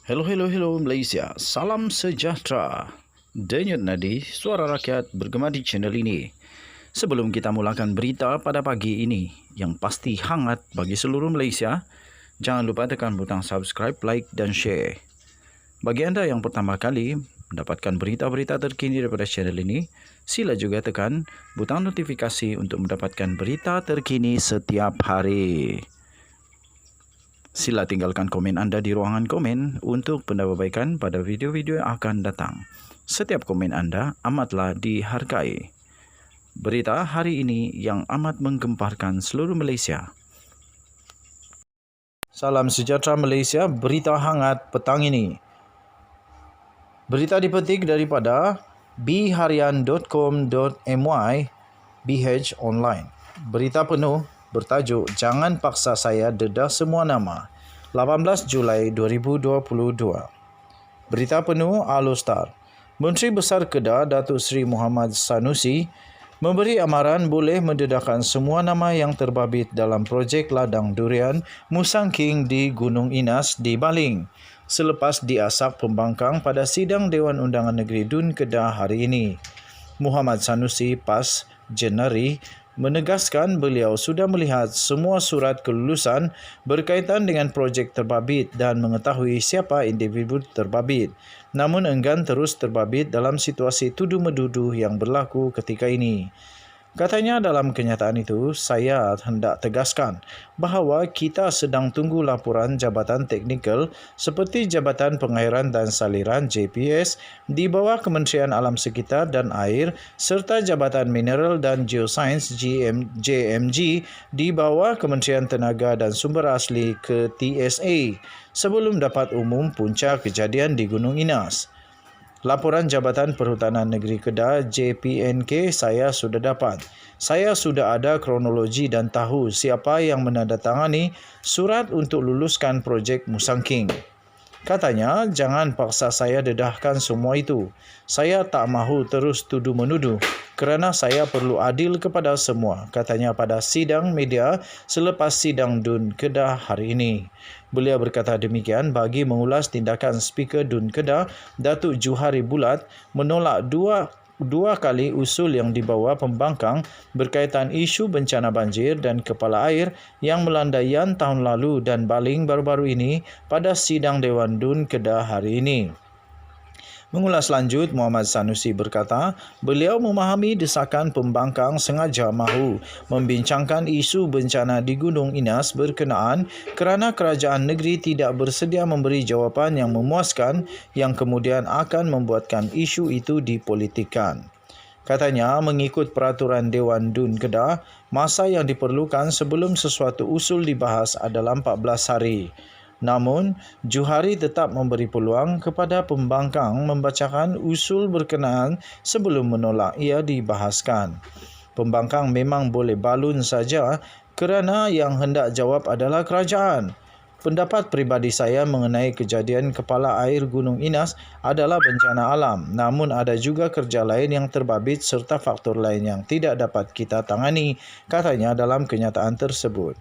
Hello Malaysia, salam sejahtera. Denyut nadi, suara rakyat bergema di channel ini. Sebelum kita mulakan berita pada pagi ini yang pasti hangat bagi seluruh Malaysia, jangan lupa tekan butang subscribe, like dan share. Bagi anda yang pertama kali mendapatkan berita-berita terkini daripada channel ini, sila juga tekan butang notifikasi untuk mendapatkan berita terkini setiap hari. Sila tinggalkan komen anda di ruangan komen untuk penambahbaikan pada video-video yang akan datang. Setiap komen anda amatlah dihargai. Berita hari ini yang amat menggemparkan seluruh Malaysia. Salam sejahtera Malaysia, berita hangat petang ini. Berita dipetik daripada bharian.com.my BH Online. Berita penuh bertajuk Jangan Paksa Saya Dedah Semua Nama, 18 Julai 2022. Berita penuh Alostar. Menteri Besar Kedah Datuk Seri Muhammad Sanusi memberi amaran boleh mendedahkan semua nama yang terbabit dalam projek ladang durian Musang King di Gunung Inas di Baling selepas diasak pembangkang pada sidang Dewan Undangan Negeri Dun Kedah hari ini. Muhammad Sanusi PAS Jenari menegaskan beliau sudah melihat semua surat kelulusan berkaitan dengan projek terbabit dan mengetahui siapa individu terbabit, namun enggan terus terbabit dalam situasi tuduh-menuduh yang berlaku ketika ini. Katanya dalam kenyataan itu, saya hendak tegaskan bahawa kita sedang tunggu laporan Jabatan Teknikal seperti Jabatan Pengairan dan Saliran JPS di bawah Kementerian Alam Sekitar dan Air serta Jabatan Mineral dan Geosains JMG di bawah Kementerian Tenaga dan Sumber Asli ke TSA sebelum dapat umum punca kejadian di Gunung Inas. Laporan Jabatan Perhutanan Negeri Kedah JPNK saya sudah dapat. Saya sudah ada kronologi dan tahu siapa yang menandatangani surat untuk luluskan projek Musang King. Katanya, jangan paksa saya dedahkan semua itu. Saya tak mahu terus tuduh-menuduh kerana saya perlu adil kepada semua, katanya pada sidang media selepas sidang Dun Kedah hari ini. Beliau berkata demikian bagi mengulas tindakan Speaker Dun Kedah, Datuk Juhari Bulat, menolak dua kali usul yang dibawa pembangkang berkaitan isu bencana banjir dan kepala air yang melanda Yan tahun lalu dan Baling baru-baru ini pada sidang Dewan Dun Kedah hari ini. Mengulas lanjut, Muhammad Sanusi berkata, beliau memahami desakan pembangkang sengaja mahu membincangkan isu bencana di Gunung Inas berkenaan kerana kerajaan negeri tidak bersedia memberi jawapan yang memuaskan yang kemudian akan membuatkan isu itu dipolitikkan. Katanya, mengikut peraturan Dewan Dun Kedah, masa yang diperlukan sebelum sesuatu usul dibahas adalah 14 hari. Namun, Juhari tetap memberi peluang kepada pembangkang membacakan usul berkenaan sebelum menolak ia dibahaskan. Pembangkang memang boleh balun saja kerana yang hendak jawab adalah kerajaan. Pendapat peribadi saya mengenai kejadian kepala air Gunung Inas adalah bencana alam, namun ada juga kerja lain yang terbabit serta faktor lain yang tidak dapat kita tangani, katanya dalam kenyataan tersebut.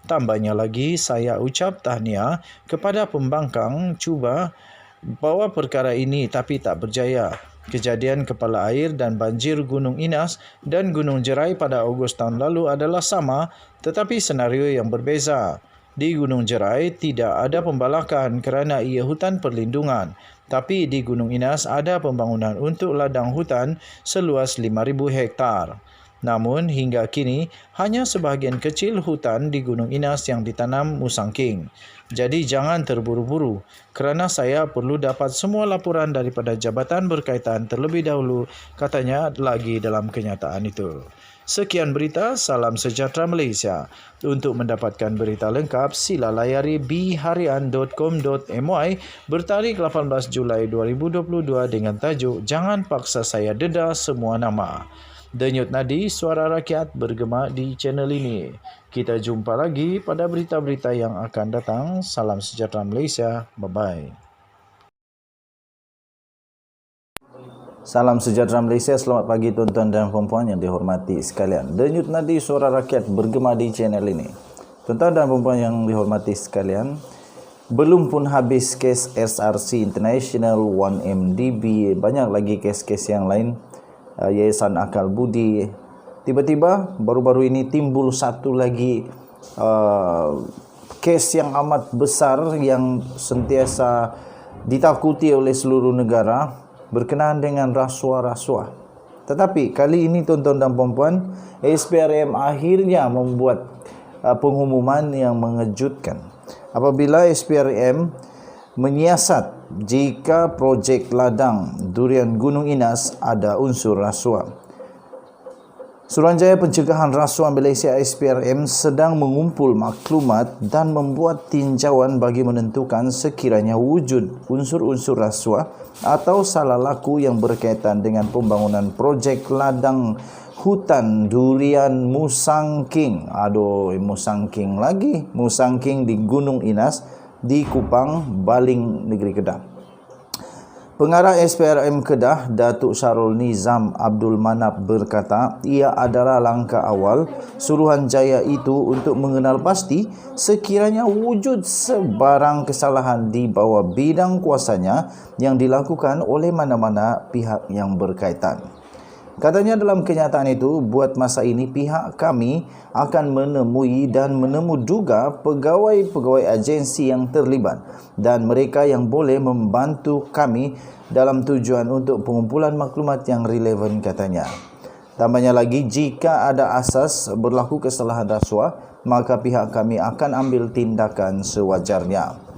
Tambahnya lagi, saya ucap tahniah kepada pembangkang cuba bawa perkara ini tapi tak berjaya. Kejadian kepala air dan banjir Gunung Inas dan Gunung Jerai pada Ogos tahun lalu adalah sama tetapi senario yang berbeza. Di Gunung Jerai tidak ada pembalakan kerana ia hutan perlindungan. Tapi di Gunung Inas ada pembangunan untuk ladang hutan seluas 5,000 hektar. Namun hingga kini hanya sebahagian kecil hutan di Gunung Inas yang ditanam Musang King. Jadi jangan terburu-buru kerana saya perlu dapat semua laporan daripada jabatan berkaitan terlebih dahulu, katanya lagi dalam kenyataan itu. Sekian berita, salam sejahtera Malaysia. Untuk mendapatkan berita lengkap, sila layari bharian.com.my bertarikh 18 Julai 2022 dengan tajuk Jangan Paksa Saya Dedah Semua Nama. Denyut nadi, suara rakyat bergema di channel ini. Kita jumpa lagi pada berita-berita yang akan datang. Salam sejahtera Malaysia. Bye-bye. Salam sejahtera Malaysia. Selamat pagi tuan-tuan dan puan-puan yang dihormati sekalian. Denyut nadi, suara rakyat bergema di channel ini. Tuan-tuan dan puan-puan yang dihormati sekalian, Belum pun habis kes SRC International 1MDB, banyak lagi kes-kes yang lain, Yayasan Akal Budi. Tiba-tiba baru-baru ini timbul satu lagi kes yang amat besar yang sentiasa ditakuti oleh seluruh negara berkenaan dengan rasuah-rasuah. Tetapi kali ini tuan-tuan dan puan-puan, SPRM akhirnya membuat pengumuman yang mengejutkan. Apabila SPRM menyiasat jika projek ladang durian Gunung Inas ada unsur rasuah. Suruhanjaya Pencegahan Rasuah Malaysia SPRM sedang mengumpul maklumat dan membuat tinjauan bagi menentukan sekiranya wujud unsur-unsur rasuah atau salah laku yang berkaitan dengan pembangunan projek ladang hutan durian Musangking. Musangking lagi. Musangking di Gunung Inas di Kupang, Baling, Negeri Kedah. Pengarah SPRM Kedah, Datuk Syarul Nizam Abdul Manap berkata, ia adalah langkah awal Suruhanjaya itu untuk mengenal pasti sekiranya wujud sebarang kesalahan di bawah bidang kuasanya yang dilakukan oleh mana-mana pihak yang berkaitan. Katanya dalam kenyataan itu, buat masa ini pihak kami akan menemui dan menemu juga pegawai-pegawai agensi yang terlibat dan mereka yang boleh membantu kami dalam tujuan untuk pengumpulan maklumat yang relevan, katanya. Tambahnya lagi, jika ada asas berlaku kesalahan rasuah, maka pihak kami akan ambil tindakan sewajarnya.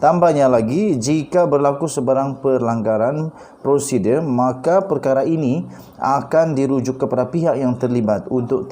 Tambahnya lagi, jika berlaku sebarang pelanggaran prosedur, maka perkara ini akan dirujuk kepada pihak yang terlibat untuk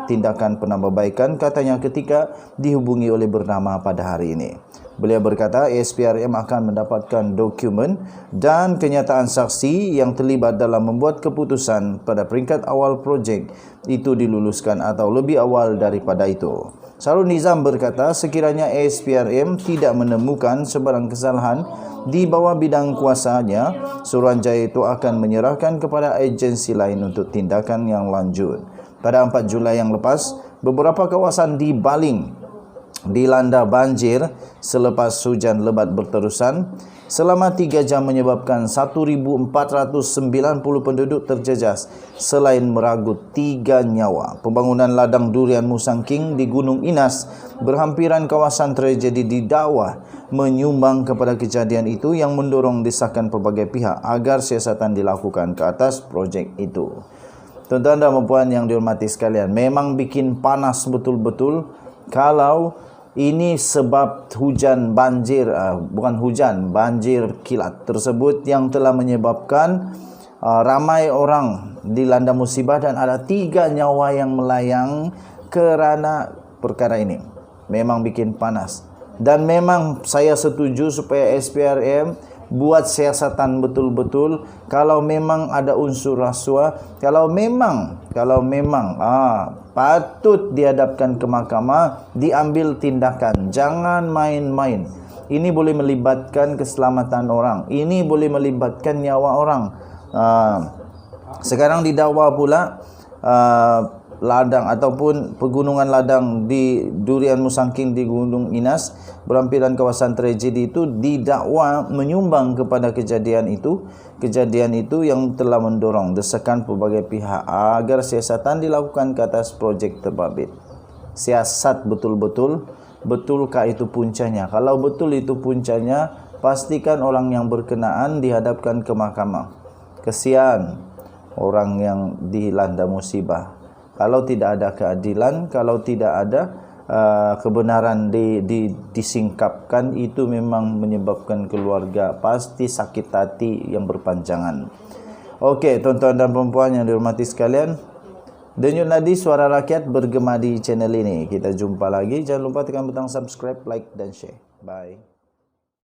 tindakan penambahbaikan, katanya ketika dihubungi oleh bernama pada hari ini. Beliau berkata SPRM akan mendapatkan dokumen dan kenyataan saksi yang terlibat dalam membuat keputusan pada peringkat awal projek itu diluluskan atau lebih awal daripada itu. Syarul Nizam berkata sekiranya SPRM tidak menemukan sebarang kesalahan di bawah bidang kuasanya, Suruhanjaya itu akan menyerahkan kepada agensi lain untuk tindakan yang lanjut. Pada 4 Julai yang lepas, beberapa kawasan di Baling dilanda banjir selepas hujan lebat berterusan selama 3 jam menyebabkan 1,490 penduduk terjejas selain meragut 3 nyawa. Pembangunan ladang durian Musangking di Gunung Inas berhampiran kawasan tragedi didakwa menyumbang kepada kejadian itu yang mendorong desakan pelbagai pihak agar siasatan dilakukan ke atas projek itu. Tuan-tuan dan puan yang dihormati sekalian, memang bikin panas betul-betul kalau ini sebab hujan banjir, banjir kilat tersebut yang telah menyebabkan ramai orang dilanda musibah dan ada 3 nyawa yang melayang kerana perkara ini. Memang bikin panas. Dan memang saya setuju supaya SPRM buat siasatan betul-betul kalau memang ada unsur rasuah, kalau memang patut dihadapkan ke mahkamah, diambil tindakan. Jangan main-main. Ini boleh melibatkan keselamatan orang. Ini boleh melibatkan nyawa orang. Sekarang didakwa pula ladang ataupun pegunungan ladang di durian Musangking di Gunung Inas berhampiran kawasan tragedi itu didakwa menyumbang kepada kejadian itu yang telah mendorong desakan pelbagai pihak agar siasatan dilakukan ke atas projek terbabit. Siasat betul-betul, betulkah itu puncanya? Kalau betul itu puncanya, pastikan orang yang berkenaan dihadapkan ke mahkamah. Kesian orang yang dilanda musibah. Kalau tidak ada keadilan, kalau tidak ada kebenaran disingkapkan, itu memang menyebabkan keluarga pasti sakit hati yang berpanjangan. Okey, tuan-tuan dan puan-puan yang dihormati sekalian, denyut nadi suara rakyat bergema di channel ini. Kita jumpa lagi. Jangan lupa tekan butang subscribe, like dan share. Bye.